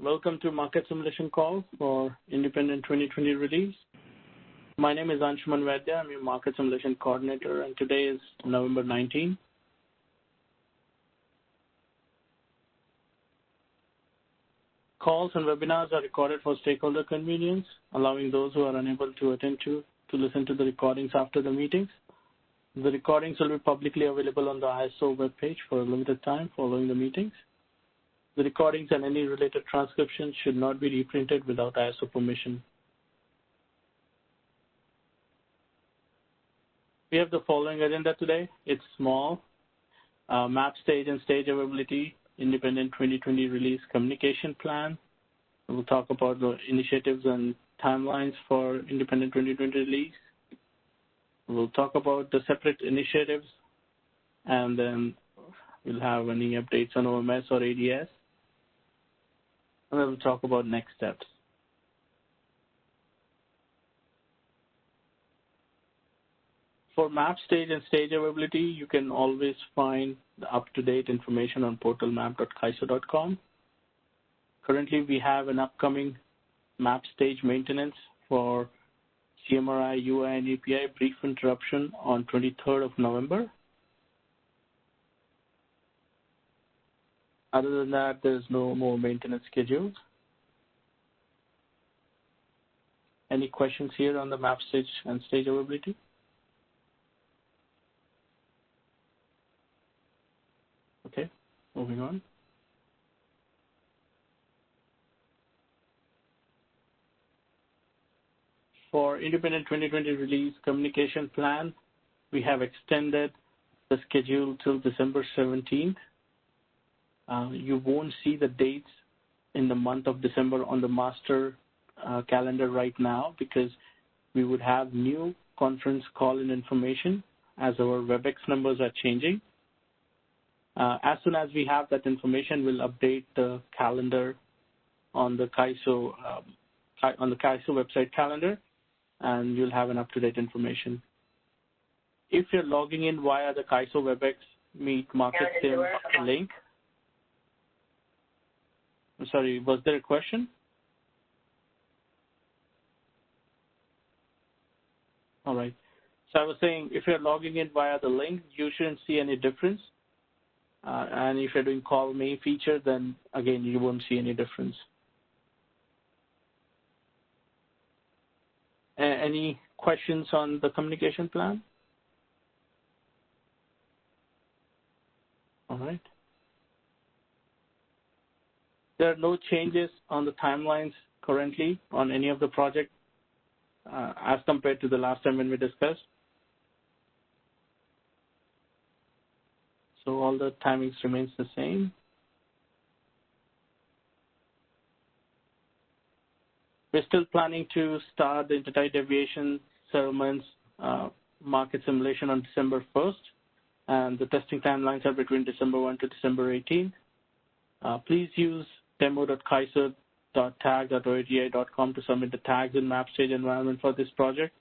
Welcome to Market Simulation Call for Independent 2020 release. My name is Anshuman Vaidya. I'm your Market Simulation Coordinator, and today is November 19. Calls and webinars are recorded for stakeholder convenience, allowing those who are unable to attend to listen to the recordings after the meetings. The recordings will be publicly available on the ISO webpage for a limited time following the meetings. The recordings and any related transcriptions should not be reprinted without ISO permission. We have the following agenda today. It's small. Mapstage and stage availability, Independent 2020 release communication plan. We'll talk about the initiatives and timelines for Independent 2020 release. We'll talk about the separate initiatives, and then we'll have any updates on OMS or ADS. And then we'll talk about next steps. For Mapstage and stage availability, you can always find the up-to-date information on portalmap.kaiso.com. Currently, we have an upcoming Mapstage maintenance for CMRI, UI, and API brief interruption on 23rd of November. Other than that, there's no more maintenance scheduled. Any questions here on the Mapstage and stage availability? Okay, moving on. For Independent 2020 release communication plan, we have extended the schedule till December 17th. You won't see the dates in the month of December on the master calendar right now because we would have new conference call-in information as our WebEx numbers are changing. As soon as we have that information, we'll update the calendar on the Kaiso website calendar, and you'll have an up-to-date information. If you're logging in via the Kaiso WebEx Meet Market Sim link, I'm sorry, was there a question? All right. So I was saying, if you're logging in via the link, you shouldn't see any difference. And if you're doing Call Me feature, then again, you won't see any difference. Any questions on the communication plan? All right. There are no changes on the timelines currently on any of the projects as compared to the last time when we discussed. So all the timings remains the same. We're still planning to start the intertide deviation settlements market simulation on December 1st, and the testing timelines are between December 1 to December 18th. Please use demo.kaiso.tag.oati.com to submit the tags in Mapstage environment for this project,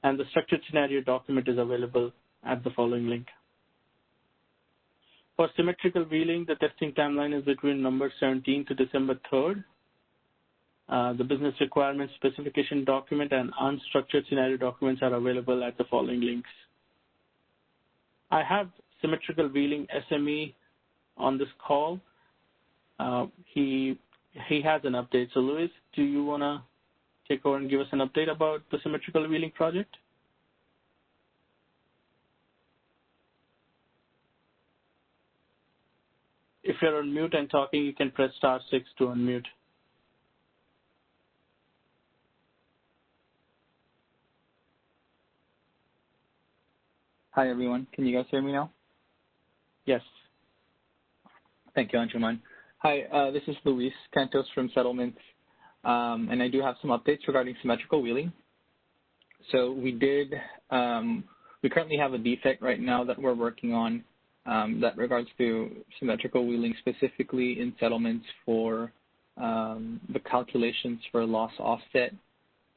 and the structured scenario document is available at the following link. For symmetrical wheeling, the testing timeline is between November 17th to December 3rd. The business requirements specification document and unstructured scenario documents are available at the following links. I have symmetrical wheeling SME on this call. He has an update. So Luis, do you want to take over and give us an update about the symmetrical wheeling project? If you're on mute and talking, you can press *6 to unmute. Hi, everyone. Can you guys hear me now? Yes. Thank you, Anshuman. Hi, this is Luis Cantos from Settlements, and I do have some updates regarding symmetrical wheeling. So we currently have a defect right now that we're working on that regards to symmetrical wheeling, specifically in settlements for the calculations for loss offset.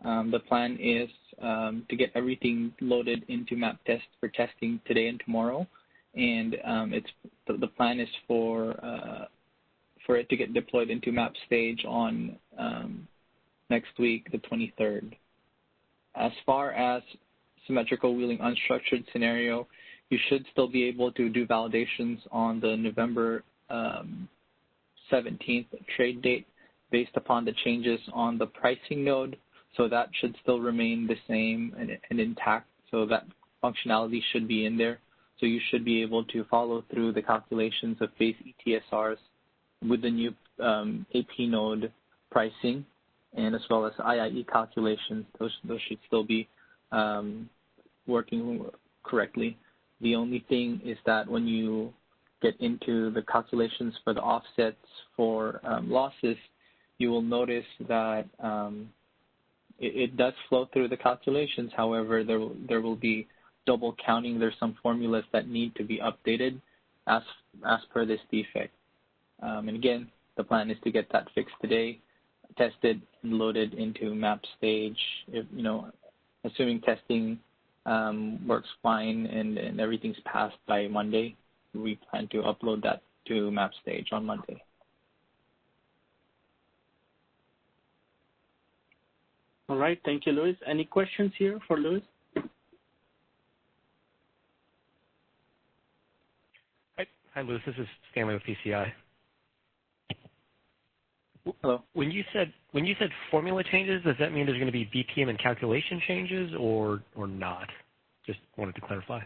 The plan is to get everything loaded into Maptest for testing today and tomorrow, and the plan is for for it to get deployed into Mapstage on next week, the 23rd. As far as symmetrical wheeling unstructured scenario, you should still be able to do validations on the November 17th trade date based upon the changes on the pricing node. So that should still remain the same and intact. So that functionality should be in there. So you should be able to follow through the calculations of base ETSRs with the new AP node pricing, and as well as IIE calculations. Those should still be working correctly. The only thing is that when you get into the calculations for the offsets for losses, you will notice that it does flow through the calculations. However, there will be double counting. There's some formulas that need to be updated as per this defect. And again, the plan is to get that fixed today, tested and loaded into Mapstage. If, assuming testing works fine and everything's passed by Monday, we plan to upload that to Mapstage on Monday. All right, thank you, Luis. Any questions here for Luis? Hi, Luis. This is Stanley with PCI. Hello. When you said formula changes, does that mean there's going to be BPM and calculation changes, or not? Just wanted to clarify.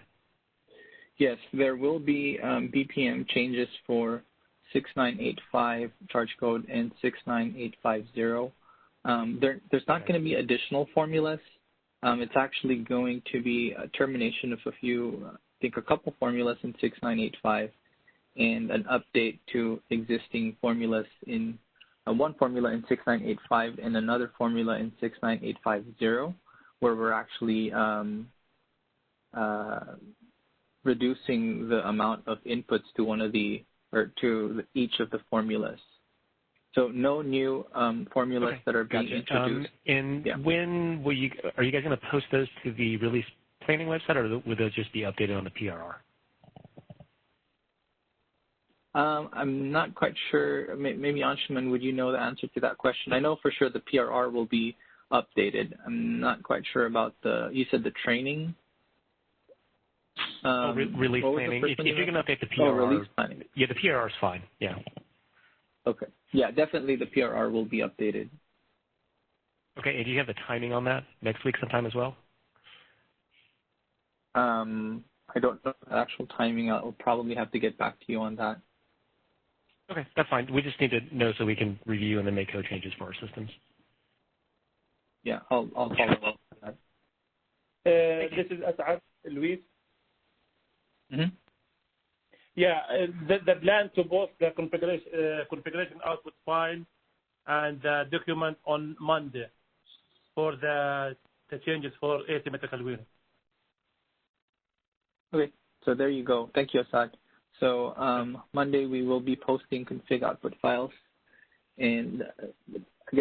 Yes, there will be BPM changes for 6985 charge code and 69850. There's not going to be additional formulas. It's actually going to be a termination of a couple formulas in 6985 and an update to existing formulas in one formula in 6985 and another formula in 69850, where we're actually reducing the amount of inputs to each of the formulas. So no new formulas that are being introduced. When are you guys going to post those to the release planning website, or will those just be updated on the PRR? I'm not quite sure. Maybe Anshuman, would you know the answer to that question? I know for sure the PRR will be updated. I'm not quite sure about you said the training? Release planning. If you're going to update the PRR. Oh, release planning. Yeah, the PRR is fine. Yeah. Okay. Yeah, definitely the PRR will be updated. Okay, and do you have the timing on that next week sometime as well? I don't know the actual timing. I'll probably have to get back to you on that. Okay, that's fine. We just need to know so we can review and then make code changes for our systems. Yeah, I'll follow up on that. This is Asad, Luis. Mm-hmm. Yeah, the plan to post the configuration output file and the document on Monday for the changes for asymmetrical wheeling. Okay, so there you go. Thank you, Asad. So Monday we will be posting config output files, and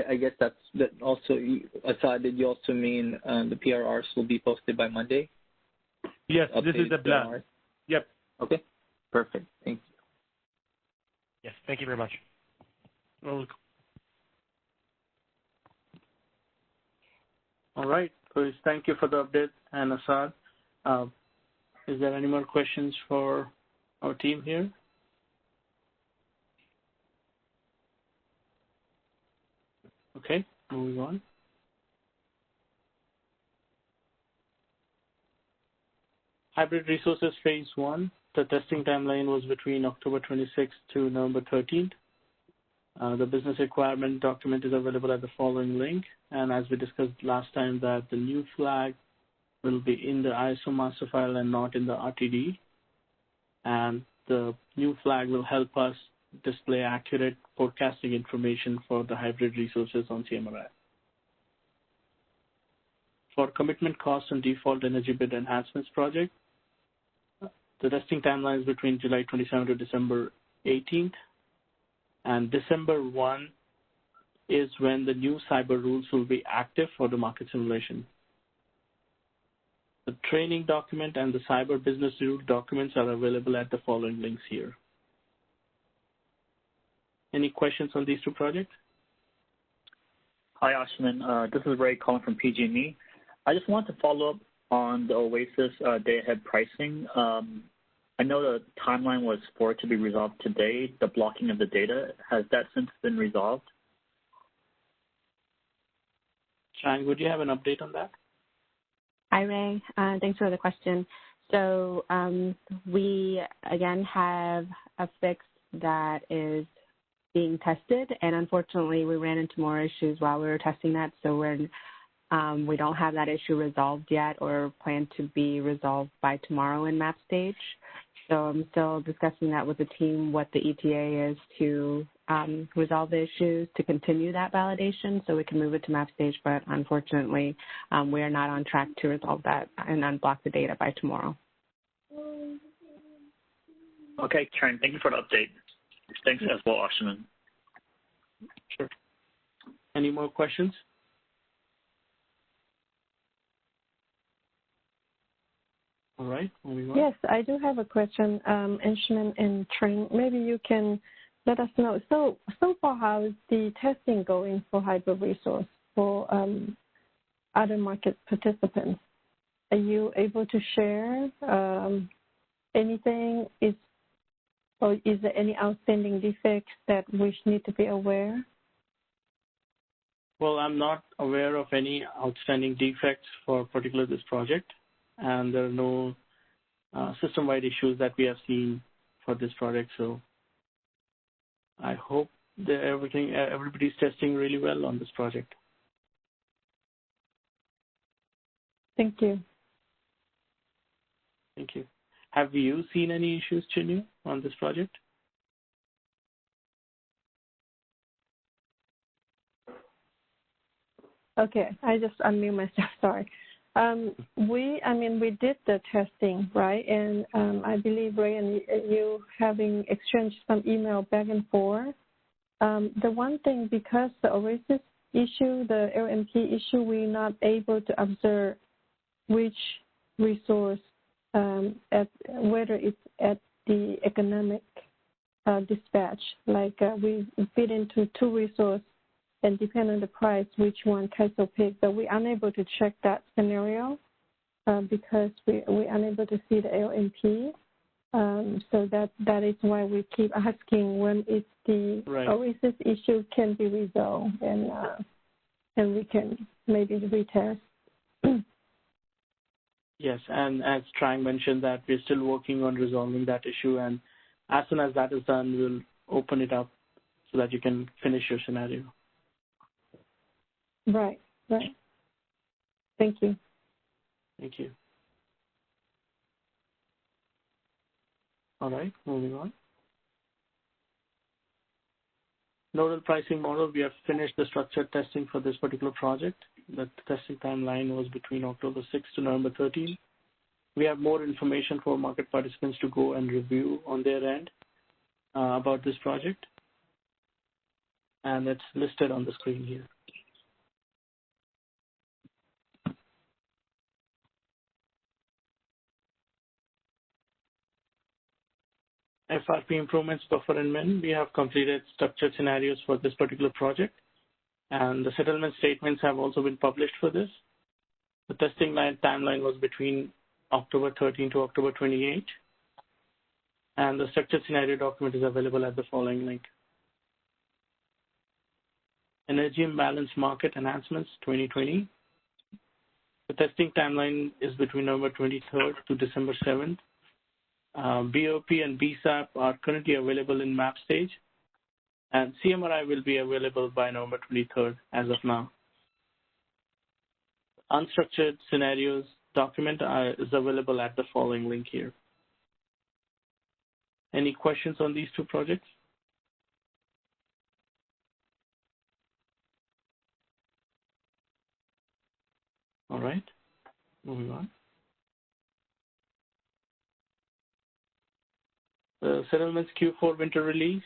I guess that also, Asad, did you also mean the PRRs will be posted by Monday? Yes, this is the plan. PRRs? Yep. Okay, perfect. Thank you. Yes, thank you very much. All right, Chris, thank you for the update, and Asad. Is there any more questions for our team here? Okay, moving on. Hybrid Resources Phase 1, the testing timeline was between October 26th to November 13th. The business requirement document is available at the following link. And as we discussed last time, that the new flag will be in the ISO master file and not in the RTD. And the new flag will help us display accurate forecasting information for the hybrid resources on CMRI. For commitment costs and default energy bid enhancements project, the testing timeline is between July 27th to December 18th. And December 1 is when the new cyber rules will be active for the market simulation. The training document and the cyber business rule documents are available at the following links here. Any questions on these two projects? Hi, Ashman. This is Ray calling from PG&E. I just want to follow up on the Oasis day-ahead pricing. I know the timeline was for it to be resolved today, the blocking of the data. Has that since been resolved? Chang, would you have an update on that? Hi, Ray. Thanks for the question. So we, again, have a fix that is being tested, and unfortunately, we ran into more issues while we were testing that, so we don't have that issue resolved yet or plan to be resolved by tomorrow in Mapstage. So I'm still discussing that with the team, what the ETA is to resolve the issues, to continue that validation so we can move it to Mapstage, but unfortunately, we are not on track to resolve that and unblock the data by tomorrow. Okay, Karen, thank you for the update. Thanks as well, Ashman. Sure. Any more questions? All right, moving on. Yes, I do have a question, Ashman and Trinh. Maybe you can let us know. So far, how is the testing going for hybrid resource for other market participants? Are you able to share anything? Or is there any outstanding defects that we need to be aware? Well, I'm not aware of any outstanding defects for particular this project, and there are no system-wide issues that we have seen for this project. So I hope that everybody's testing really well on this project. Thank you. Thank you. Have you seen any issues, Chinyu, on this project? Okay, I just unmute myself. Sorry. We did the testing, right? And I believe Ray and you having exchanged some email back and forth. The one thing, because the Oasis issue, the LMP issue, we're not able to observe which resource, whether it's at the economic dispatch. Like we fit into two resources, and depending on the price, which one CAISO pick. But we're unable to check that scenario because we're unable to see the LMP. So that is why we keep asking when it's the Oasis issue can be resolved, and we can maybe retest. Yes, and as Trang mentioned that we're still working on resolving that issue, and as soon as that is done, we'll open it up so that you can finish your scenario. Right. Thank you. Thank you. All right, moving on. Nodal pricing model, we have finished the structured testing for this particular project. The testing timeline was between October 6th to November 13th. We have more information for market participants to go and review on their end about this project. And it's listed on the screen here. FRP improvements, buffer and min, we have completed structured scenarios for this particular project, and the settlement statements have also been published for this. The testing timeline was between October 13 to October 28, and the structured scenario document is available at the following link. Energy Imbalance Market Announcements 2020. The testing timeline is between November 23rd to December 7th. BOP and BSAP are currently available in Mapstage, and CMRI will be available by November 23rd as of now. Unstructured scenarios document is available at the following link here. Any questions on these two projects? All right, moving on. The settlements Q4 winter release,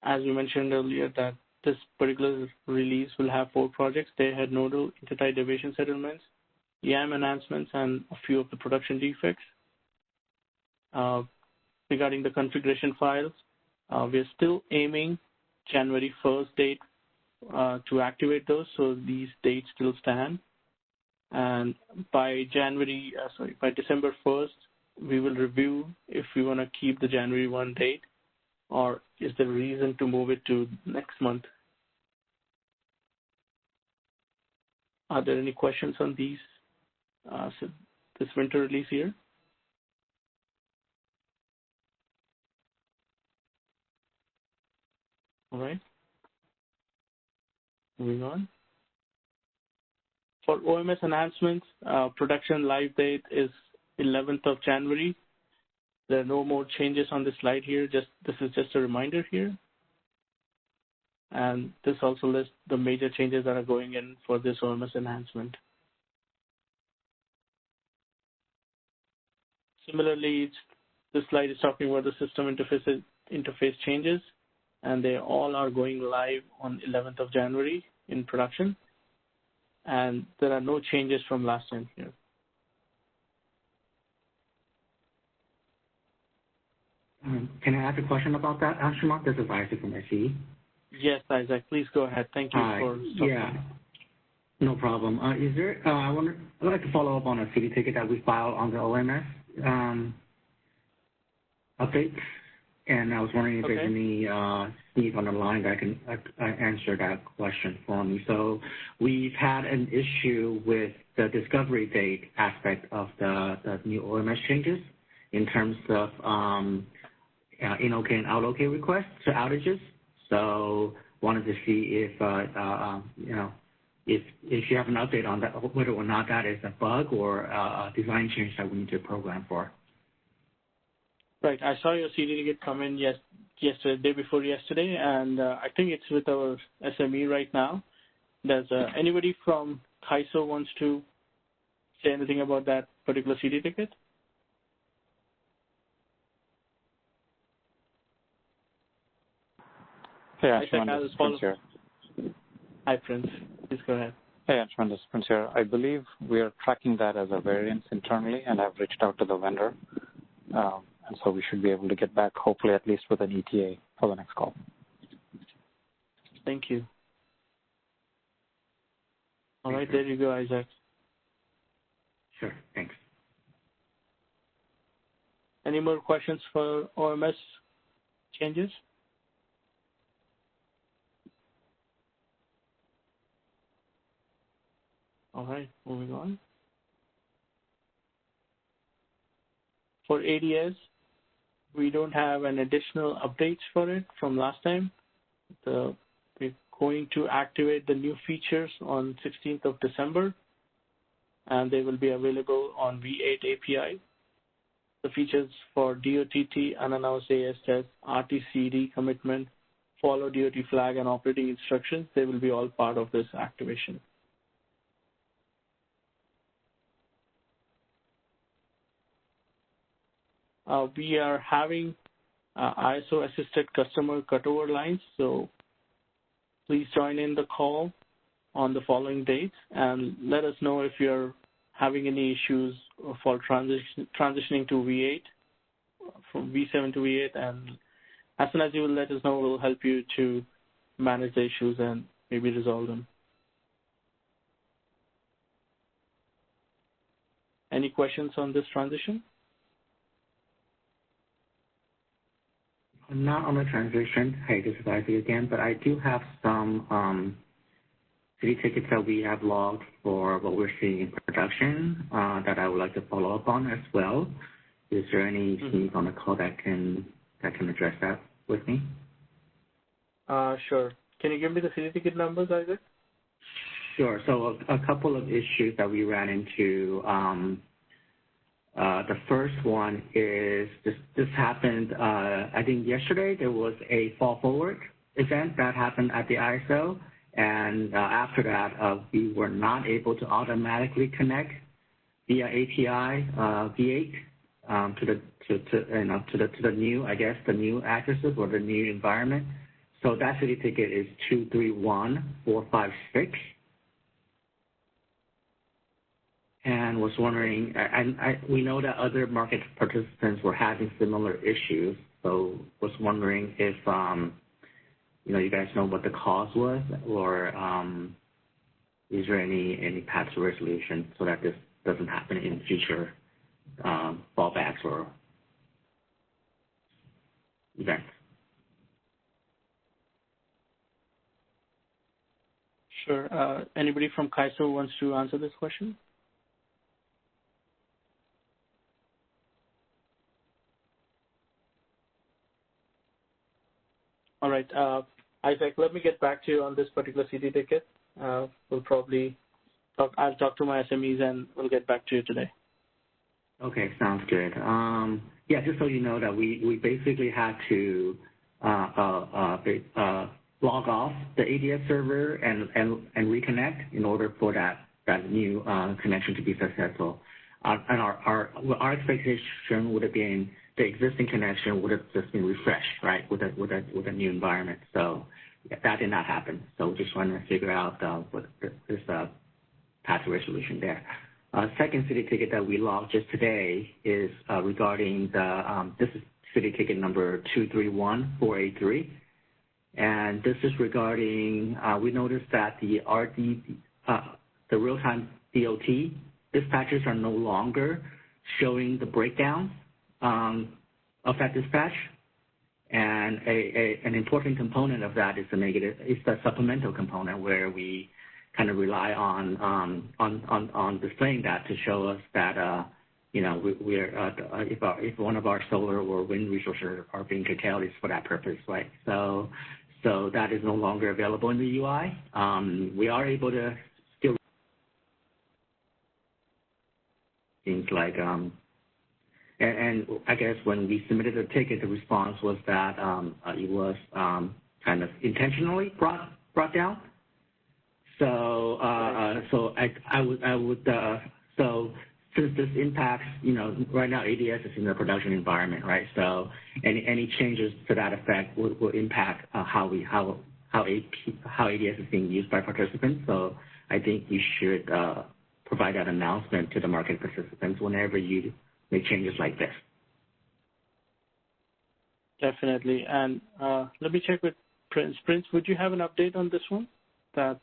as we mentioned earlier, that this particular release will have 4 projects. They had nodal intertie deviation settlements, YAM announcements, and a few of the production defects. Regarding the configuration files, We are still aiming January 1st date to activate those, so these dates still stand. And by December 1st, we will review if we want to keep the January 1 date, or is there a reason to move it to next month? Are there any questions on these, this winter release here? All right. Moving on. For OMS announcements, production live date is 11th of January. There are no more changes on this slide here. This is just a reminder here. And this also lists the major changes that are going in for this OMS enhancement. Similarly, this slide is talking about the system interface changes, and they all are going live on 11th of January in production. And there are no changes from last time here. Can I ask a question about that, Ashima? This is Isaac from SE. Yes, Isaac, please go ahead. Thank you for stopping. Yeah, no problem. I'd like to follow up on a city ticket that we filed on the OMS update, and I was wondering if there's any Steve on the line that can answer that question for me. So we've had an issue with the discovery date aspect of the new OMS changes in terms of in-OK and out-OK requests to outages. So wanted to see if if you have an update on that, whether or not that is a bug or a design change that we need to program for. Right. I saw your CD ticket come in yesterday, day before yesterday, and I think it's with our SME right now. Does anybody from CAISO wants to say anything about that particular CD ticket? Hey, Ashman, this is Prince here. Hi, Prince. Please go ahead. Hey, Ashman, this is Prince here. I believe we are tracking that as a variance internally, and I've reached out to the vendor. And so we should be able to get back, hopefully, at least with an ETA for the next call. Thank you. All right, there you go, Isaac. Sure, thanks. Any more questions for OMS changes? All right, moving on. For ADS, we don't have an additional updates for it from last time. We're going to activate the new features on 16th of December, and they will be available on V8 API. The features for DOTT, unannounced AS test, RTCD commitment, follow DOT flag, and operating instructions, they will be all part of this activation. We are having ISO-assisted customer cutover lines, so please join in the call on the following dates and let us know if you're having any issues for transitioning to V8, from V7 to V8, and as soon as you will let us know, we'll help you to manage the issues and maybe resolve them. Any questions on this transition? Not on the transition. Hey, this is Isaac again, but I do have some city tickets that we have logged for what we're seeing in production that I would like to follow up on as well. Is there any Steve on the call that can address that with me? Sure. Can you give me the city ticket numbers, Isaac? Sure. So a couple of issues that we ran into. The first one is this happened, I think yesterday there was a fall forward event that happened at the ISO, and after that we were not able to automatically connect via API V8 to the new, I guess, the new addresses or the new environment. So that city ticket is 231456. And was wondering, we know that other market participants were having similar issues. So was wondering if, you guys know what the cause was, or is there any path to resolution so that this doesn't happen in future fallbacks or events? Sure. Anybody from CAISO wants to answer this question? All right. Isaac, let me get back to you on this particular CD ticket. We'll probably I'll talk to my SMEs and we'll get back to you today. Okay, sounds good. Yeah, just so you know that we basically had to log off the ADS server and reconnect in order for that new connection to be successful. And our expectation would have been the existing connection would have just been refreshed, right, with a new environment. So that did not happen. So just wanted to figure out what is path to resolution there. Second city ticket that we logged just today is regarding this is city ticket number 231483. And this is regarding, we noticed that the real-time DOT dispatchers are no longer showing the breakdown of that dispatch. And an important component of that is the supplemental component, where we kind of rely on displaying that to show us that if one of our solar or wind resources are being curtailed, it's for that purpose, right? So that is no longer available in the UI. We are able to still things like and I guess when we submitted the ticket, the response was that it was kind of intentionally brought down. So so since this impacts, right now ADS is in the production environment, right? So any changes to that effect will impact how ADS is being used by participants. So I think we should provide that announcement to the market participants whenever you make changes like this. Definitely. And let me check with Prince. Prince, would you have an update on this one? That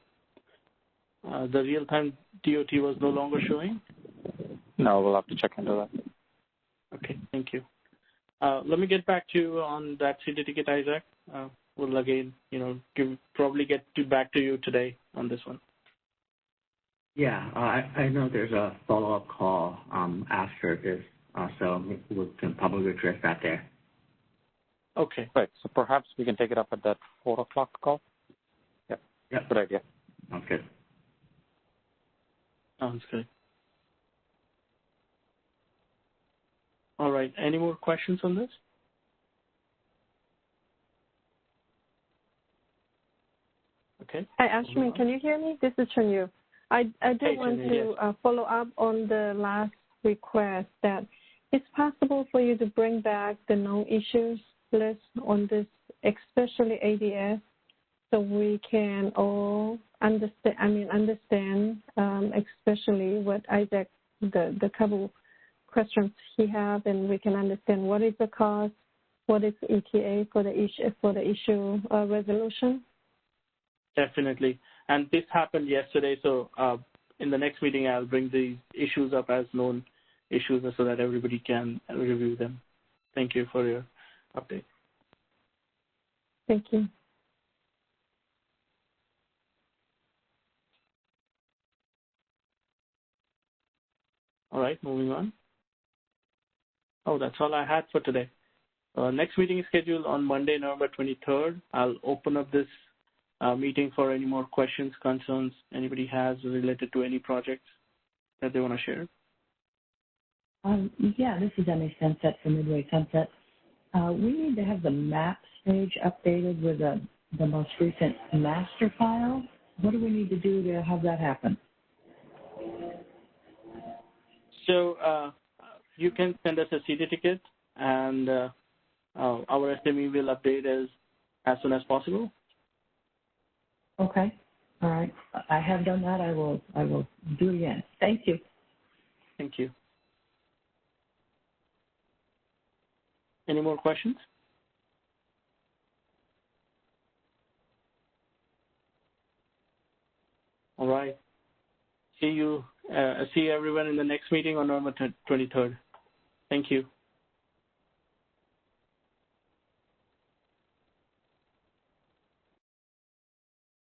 the real-time DOT was no longer showing? No, we'll have to check into that. Okay, thank you. Let me get back to you on that CD ticket, Isaac. We'll again, probably get back to you today on this one. Yeah, I know there's a follow-up call after this, so we can probably address that there. Okay. Right, so perhaps we can take it up at that 4 o'clock call? Yep. Good idea. Sounds good. Sounds good. All right. Any more questions on this? Okay. Hi, Ashwin. Can you hear me? This is Chunyu. I did want to follow up on the last request that it's possible for you to bring back the known issues list on this, especially ADS, so we can all understand, especially what Isaac, the couple questions he have, and we can understand what is the cause, what is the ETA for the issue resolution. Definitely. And this happened yesterday, so in the next meeting, I'll bring these issues up as known issues so that everybody can review them. Thank you for your update. Thank you. All right, moving on. Oh, that's all I had for today. Next meeting is scheduled on Monday, November 23rd. I'll open up this meeting for any more questions, concerns anybody has related to any projects that they want to share. Yeah, this is Emmy Sunset from Midway Sunset. We need to have the Mapstage updated with the most recent master file. What do we need to do to have that happen? So you can send us a CD ticket, and our SME will update as soon as possible. Okay. All right. I have done that. I will do it again. Thank you. Thank you. Any more questions? All right. See you everyone in the next meeting on November 23rd. Thank you.